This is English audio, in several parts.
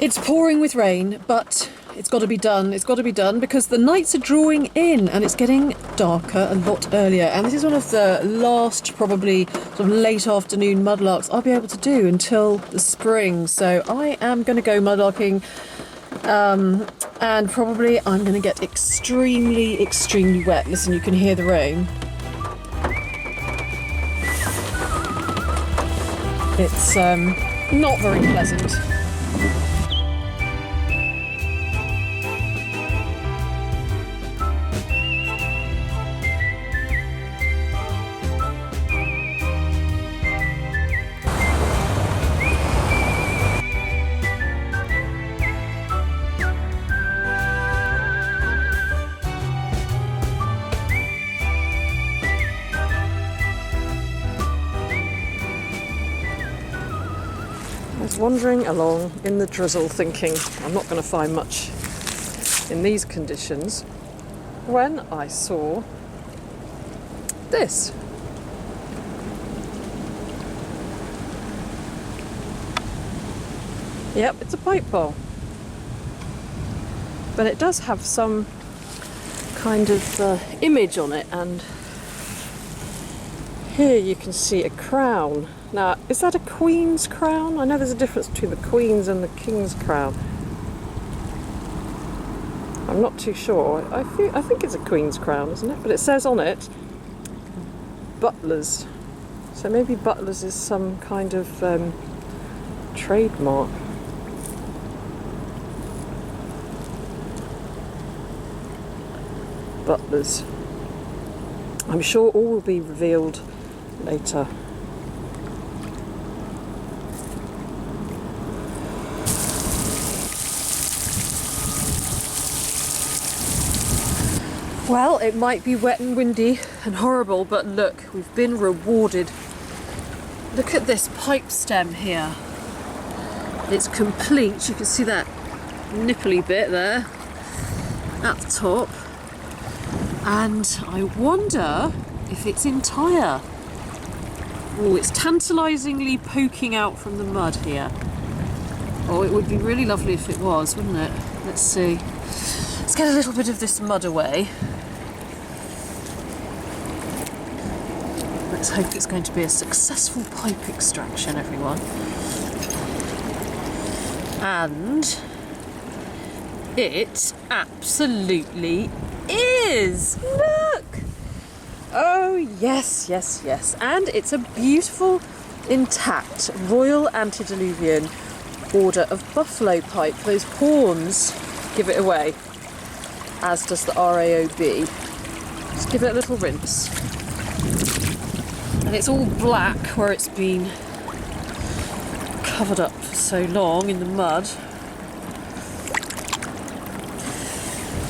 It's pouring with rain, but it's got to be done. It's got to be done because the nights are drawing in and it's getting darker a lot earlier. And this is one of the last, probably sort of late afternoon mudlarks I'll be able to do until the spring. So I am going to go mudlarking, and probably I'm going to get extremely, extremely wet. Listen, you can hear the rain. It's not very pleasant. Wandering along in the drizzle thinking I'm not going to find much in these conditions when I saw this. Yep, it's a pipe bowl, but it does have some kind of image on it, and here you can see a crown. Now, is that a queen's crown? I know there's a difference between the queen's and the king's crown. I'm not too sure. I think it's a queen's crown, isn't it? But it says on it, Butlers. So maybe Butlers is some kind of trademark. Butlers. I'm sure all will be revealed later. Well, it might be wet and windy and horrible, but look, we've been rewarded. Look at this pipe stem here. It's complete. You can see that nipply bit there at the top. And I wonder if it's entire. Oh, it's tantalisingly poking out from the mud here. Oh, it would be really lovely if it was, wouldn't it? Let's see. Let's get a little bit of this mud away. Let's hope it's going to be a successful pipe extraction, everyone. And it absolutely is! Look! Oh, yes, yes, yes. And it's a beautiful, intact Royal Antediluvian order of buffalo pipe. Those horns give it away, as does the RAOB. Just give it a little rinse. And it's all black where it's been covered up for so long in the mud.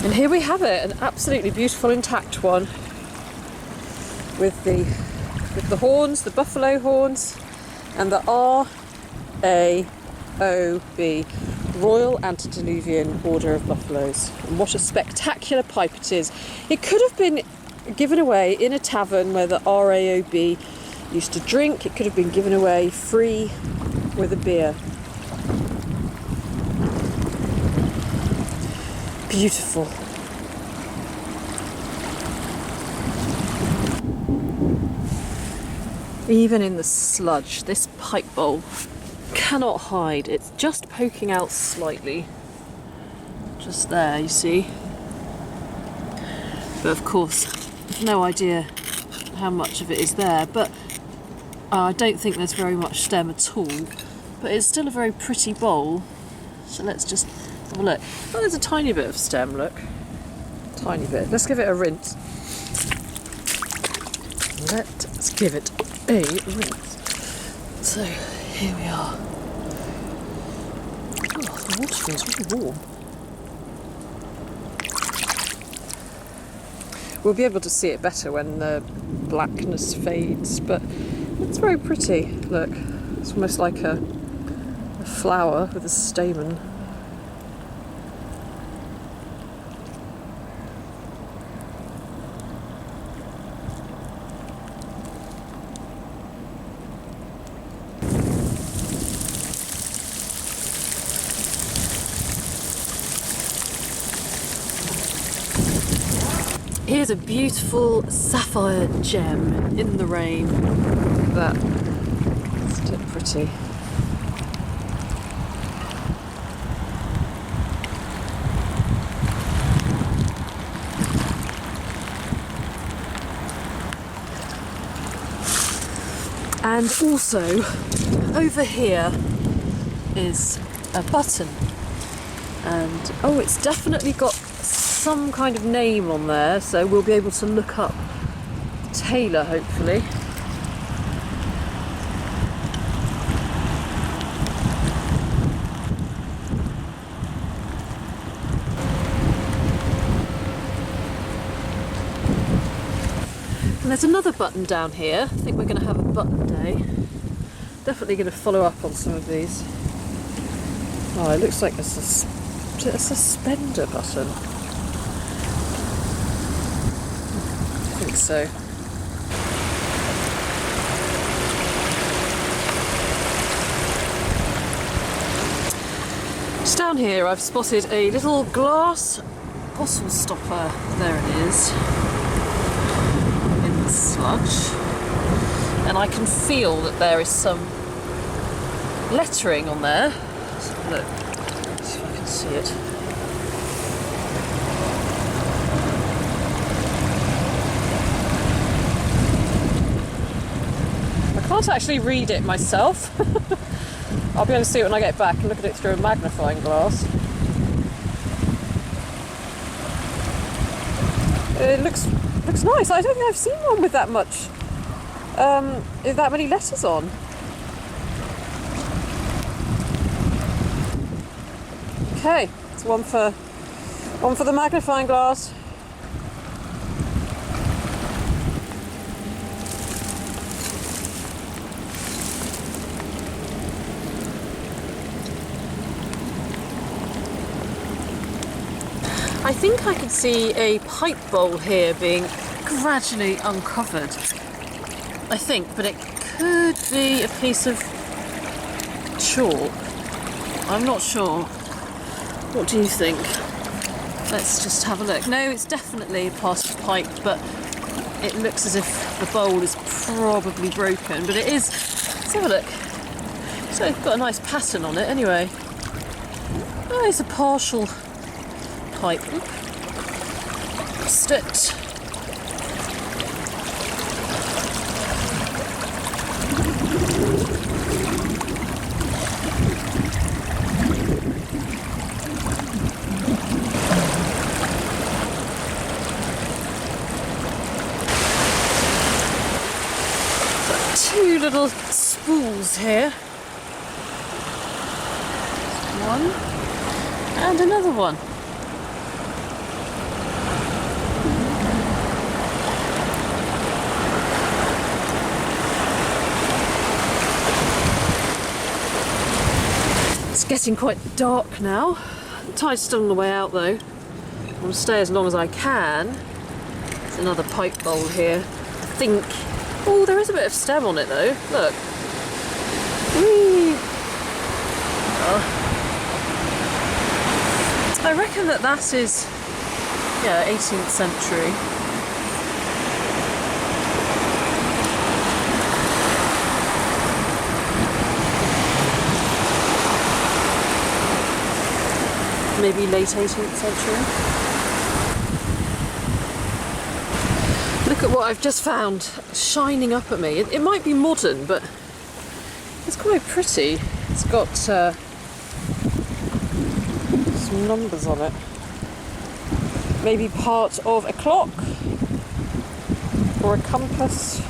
And here we have it, an absolutely beautiful intact one with the horns, the buffalo horns, and the RAOB, Royal Antediluvian Order of Buffaloes. And what a spectacular pipe it is. It could have been given away in a tavern where the RAOB used to drink. It could have been given away free with a beer. Beautiful. Even in the sludge, this pipe bowl cannot hide. It's just poking out slightly. Just there, you see. But of course, I've no idea how much of it is there, but I don't think there's very much stem at all. But it's still a very pretty bowl. So let's just have a look. Oh, there's a tiny bit of stem, look. Tiny bit. Let's give it a rinse. Let's give it a rinse. So, here we are. Oh, the water feels really warm. We'll be able to see it better when the blackness fades, but it's very pretty. Look, it's almost like a flower with a stamen. Here's a beautiful sapphire gem in the rain. Look at that. Isn't it pretty? And also, over here is a button. And oh, it's definitely got some kind of name on there, so we'll be able to look up the tailor, hopefully. And there's another button down here. I think we're going to have a button day. Definitely going to follow up on some of these. Oh, it looks like a suspender button. I think so. Just down here I've spotted a little glass bottle stopper. There it is. In the sludge. And I can feel that there is some lettering on there. Look, let's see if I can see it. I can't actually read it myself. I'll be able to see it when I get back and look at it through a magnifying glass. It looks nice. I don't think I've seen one with that much, that many letters on. Okay, it's one for the magnifying glass. I think I can see a pipe bowl here being gradually uncovered. I think, but it could be a piece of chalk. I'm not sure. What do you think? Let's just have a look. No, it's definitely a past pipe, but it looks as if the bowl is probably broken, but it is. Let's have a look. So it's got a nice pattern on it anyway. Oh, it's a partial pipe. Lost it. Two little spools here. One and another one. It's getting quite dark now. The tide's still on the way out though. I'm going to stay as long as I can. There's another pipe bowl here. I think. Oh, there is a bit of stem on it though. Look. Whee! Oh. I reckon that is, yeah, 18th century. Maybe late 18th century. Look at what I've just found shining up at me. It might be modern, but it's quite pretty. It's got some numbers on it. Maybe part of a clock or a compass.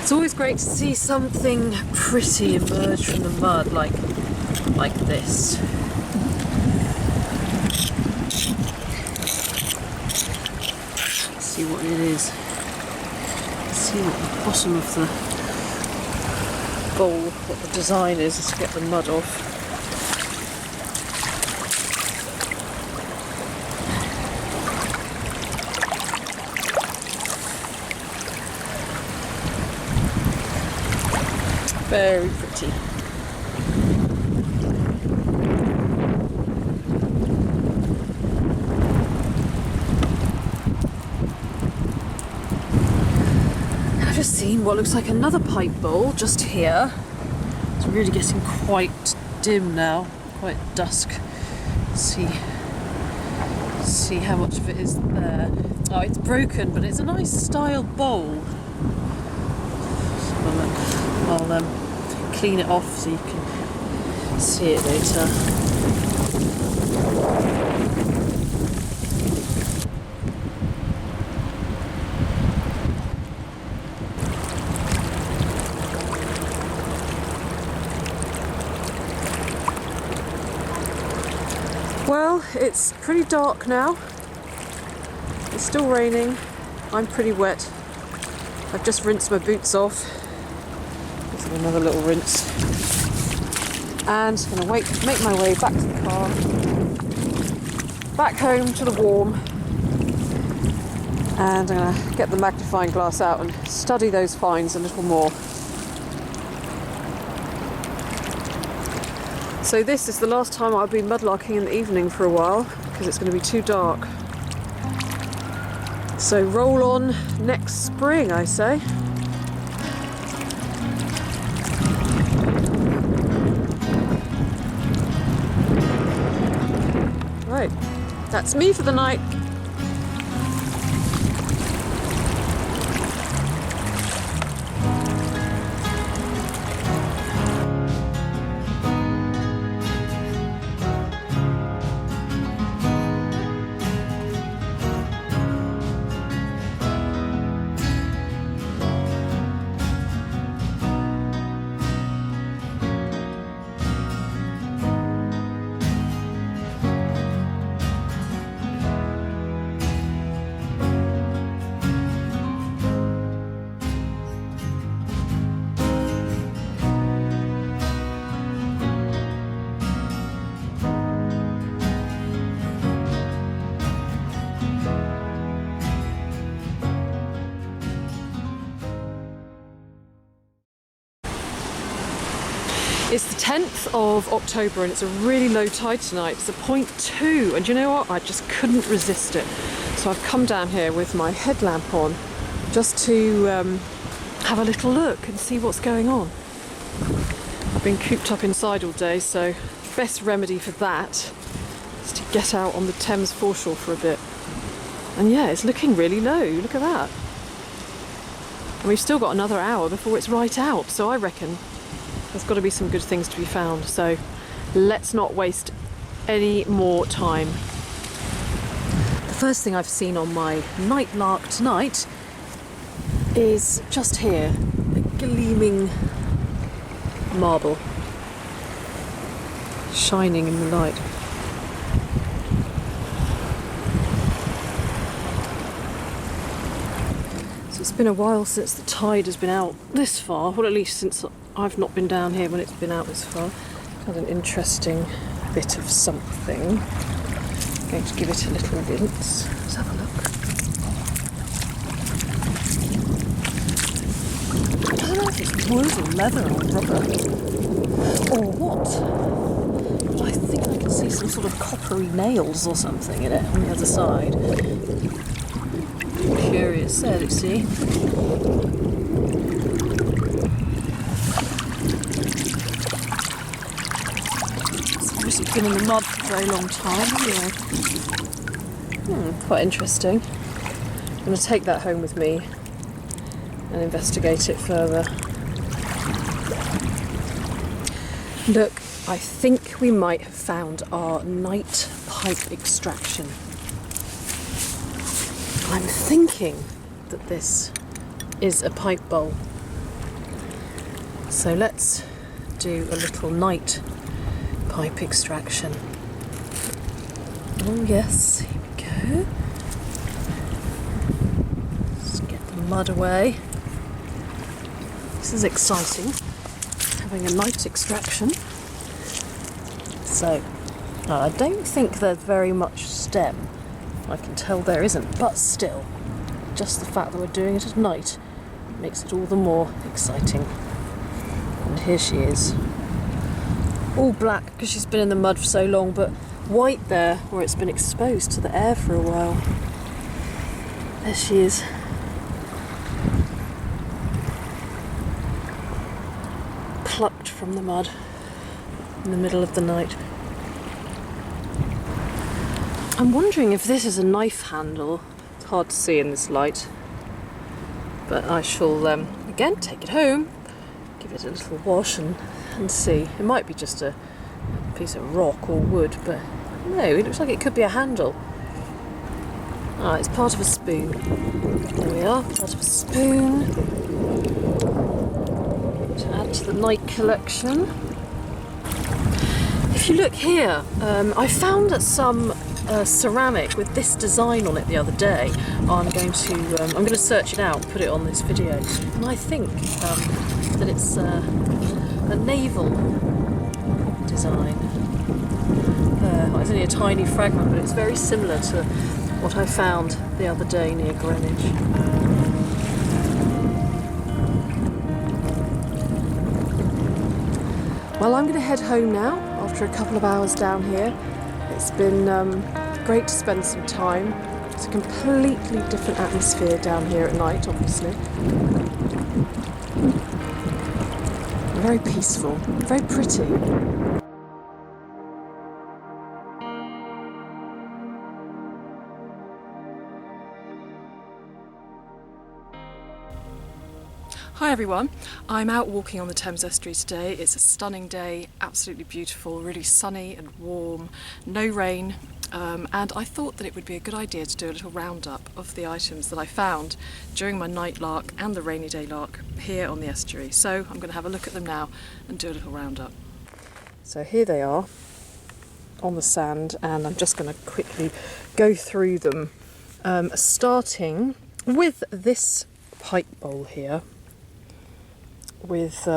It's always great to see something pretty emerge from the mud like this. Let's see what it is. Let's see what the bottom of the bowl, what the design is to get the mud off. Very pretty. I've just seen what looks like another pipe bowl just here. It's really getting quite dim now, quite dusk. See how much of it is there. Oh, it's broken, but it's a nice style bowl. I'll clean it off so you can see it later. Well, it's pretty dark now. It's still raining. I'm pretty wet. I've just rinsed my boots off. Let's have another little rinse. And I'm going to make my way back to the car. Back home to the warm. And I'm going to get the magnifying glass out and study those finds a little more. So this is the last time I'll be mudlarking in the evening for a while, because it's going to be too dark. So roll on next spring, I say. Right, that's me for the night. It's the 10th of October and it's a really low tide tonight. It's a 0.2, and you know what? I just couldn't resist it. So I've come down here with my headlamp on just to have a little look and see what's going on. I've been cooped up inside all day, so best remedy for that is to get out on the Thames foreshore for a bit. And yeah, it's looking really low. Look at that. And we've still got another hour before it's right out, so I reckon there's got to be some good things to be found, so let's not waste any more time. The first thing I've seen on my night lark tonight is just here, a gleaming marble, shining in the light. So it's been a while since the tide has been out this far, well, at least since I've not been down here when it's been out this far. Got an interesting bit of something. I'm going to give it a little rinse. Let's have a look. I don't know if it's wood or leather or rubber or what. But I think I can see some sort of coppery nails or something in it on the other side. Curious there, let's see. It's been in the mud for a very long time, anyway. Quite interesting. I'm going to take that home with me and investigate it further. Look, I think we might have found our night pipe extraction. I'm thinking that this is a pipe bowl. So let's do a little night pipe extraction. Oh yes, here we go. Let's get the mud away. This is exciting, having a night extraction. So, I don't think there's very much stem. I can tell there isn't, but still, just the fact that we're doing it at night makes it all the more exciting. And here she is. All black because she's been in the mud for so long, but white there where it's been exposed to the air for a while. There she is. Plucked from the mud in the middle of the night. I'm wondering if this is a knife handle. It's hard to see in this light. But I shall, again, take it home, give it a little wash and see. It might be just a piece of rock or wood, but no, it looks like it could be a handle. Ah, it's part of a spoon. There we are, part of a spoon. To add to the night collection. If you look here, I found some ceramic with this design on it the other day. I'm going to search it out and put it on this video. And I think that it's a naval design. It's only a tiny fragment, but it's very similar to what I found the other day near Greenwich. Well, I'm going to head home now after a couple of hours down here. It's been great to spend some time. It's a completely different atmosphere down here at night, obviously. Very peaceful, very pretty. Hi everyone, I'm out walking on the Thames estuary today. It's a stunning day, absolutely beautiful, really sunny and warm, no rain, and I thought that it would be a good idea to do a little roundup of the items that I found during my night lark and the rainy day lark here on the estuary. So I'm going to have a look at them now and do a little roundup. So here they are on the sand, and I'm just going to quickly go through them, starting with this pipe bowl here, with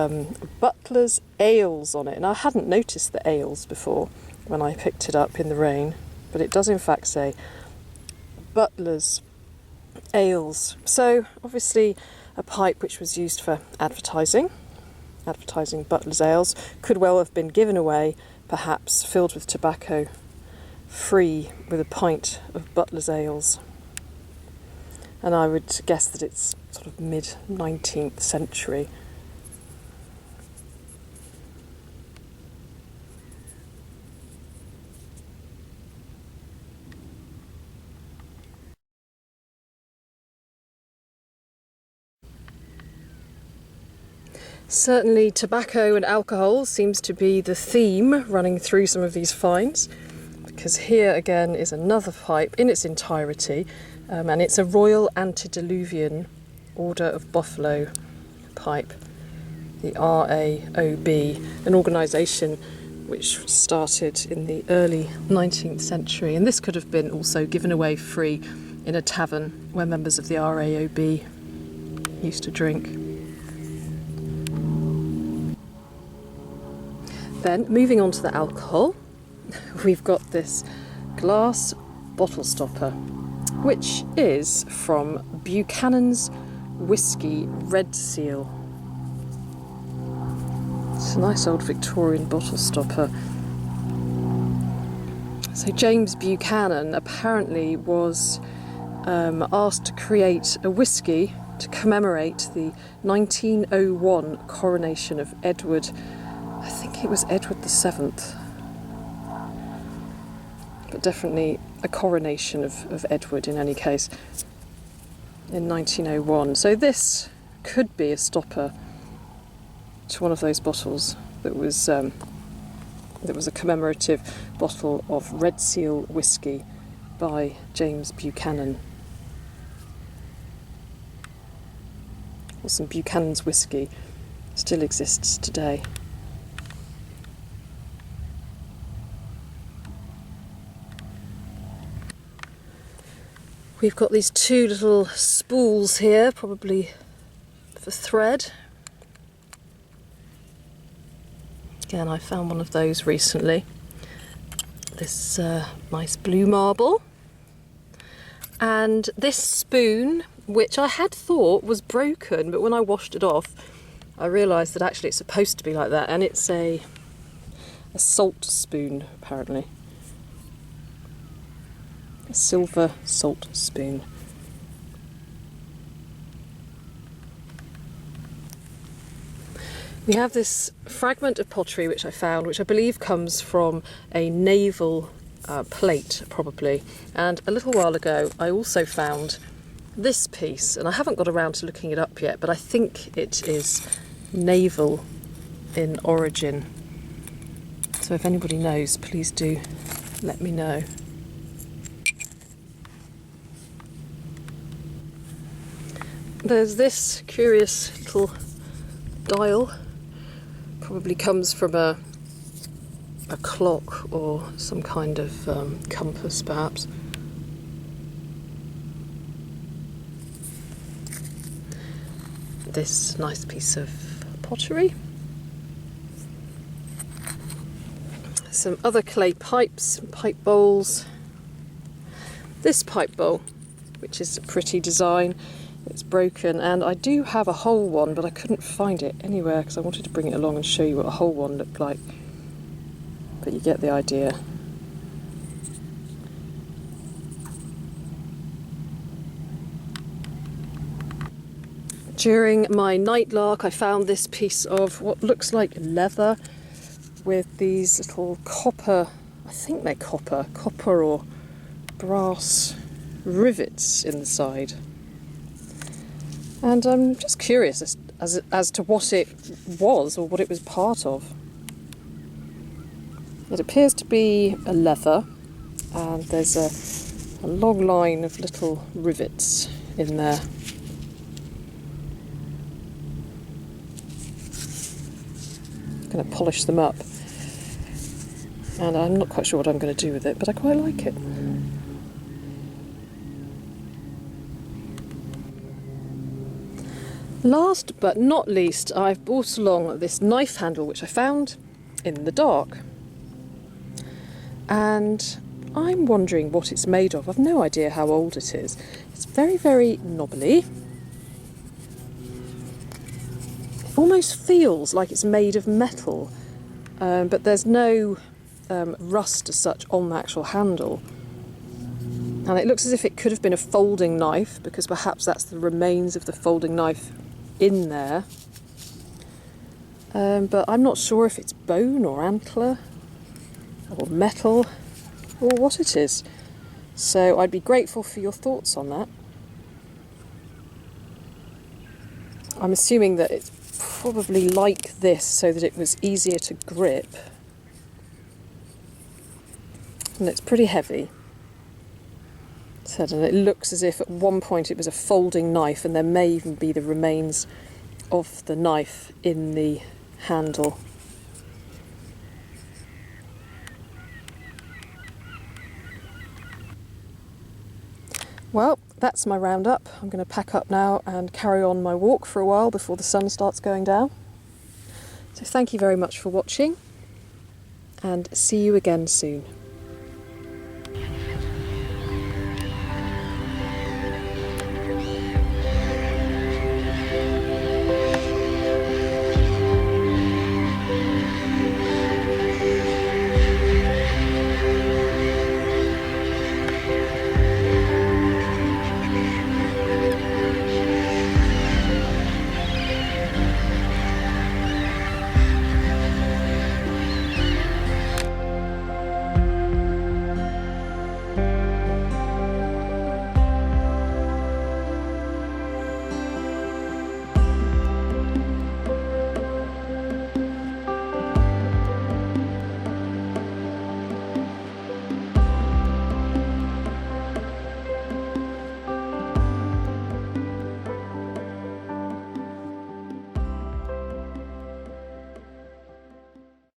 Butler's ales on it. And I hadn't noticed the ales before when I picked it up in the rain, but it does in fact say Butler's ales. So obviously a pipe which was used for advertising Butler's ales, could well have been given away, perhaps filled with tobacco, free with a pint of Butler's ales. And I would guess that it's sort of mid-19th century. Certainly tobacco and alcohol seems to be the theme running through some of these finds, because here again is another pipe in its entirety, and it's a Royal Antediluvian Order of Buffalo pipe, the RAOB, an organisation which started in the early 19th century, and this could have been also given away free in a tavern where members of the RAOB used to drink. Then, moving on to the alcohol, we've got this glass bottle stopper, which is from Buchanan's Whisky Red Seal. It's a nice old Victorian bottle stopper. So James Buchanan apparently was asked to create a whisky to commemorate the 1901 coronation of Edward. I think it was Edward VII, but definitely a coronation of Edward in any case, in 1901. So this could be a stopper to one of those bottles that was a commemorative bottle of Red Seal whisky by James Buchanan. Or some Buchanan's whisky still exists today. We've got these two little spools here, probably for thread. Again, I found one of those recently. This nice blue marble. And this spoon, which I had thought was broken, but when I washed it off, I realised that actually it's supposed to be like that, and it's a salt spoon, apparently. A silver salt spoon. We have this fragment of pottery which I found, which I believe comes from a naval plate, probably. And a little while ago I also found this piece, and I haven't got around to looking it up yet, but I think it is naval in origin. So if anybody knows, please do let me know. There's this curious little dial. Probably comes from a clock or some kind of compass, perhaps. This nice piece of pottery. Some other clay pipes, pipe bowls. This pipe bowl, which is a pretty design. It's broken, and I do have a whole one, but I couldn't find it anywhere because I wanted to bring it along and show you what a whole one looked like. But you get the idea. During my night lark, I found this piece of what looks like leather with these little copper, I think they're copper or brass rivets in the side. And I'm just curious as to what it was or what it was part of. It appears to be a leather, and there's a long line of little rivets in there. I'm going to polish them up, and I'm not quite sure what I'm going to do with it, but I quite like it. Last but not least, I've brought along this knife handle which I found in the dark. And I'm wondering what it's made of. I've no idea how old it is. It's very, very knobbly. It almost feels like it's made of metal, but there's no rust as such on the actual handle. And it looks as if it could have been a folding knife, because perhaps that's the remains of the folding knife in there, but I'm not sure if it's bone or antler or metal or what it is, so I'd be grateful for your thoughts on that. I'm assuming that it's probably like this so that it was easier to grip, and it's pretty heavy. And it looks as if at one point it was a folding knife, and there may even be the remains of the knife in the handle. Well, that's my roundup. I'm going to pack up now and carry on my walk for a while before the sun starts going down. So thank you very much for watching, and see you again soon.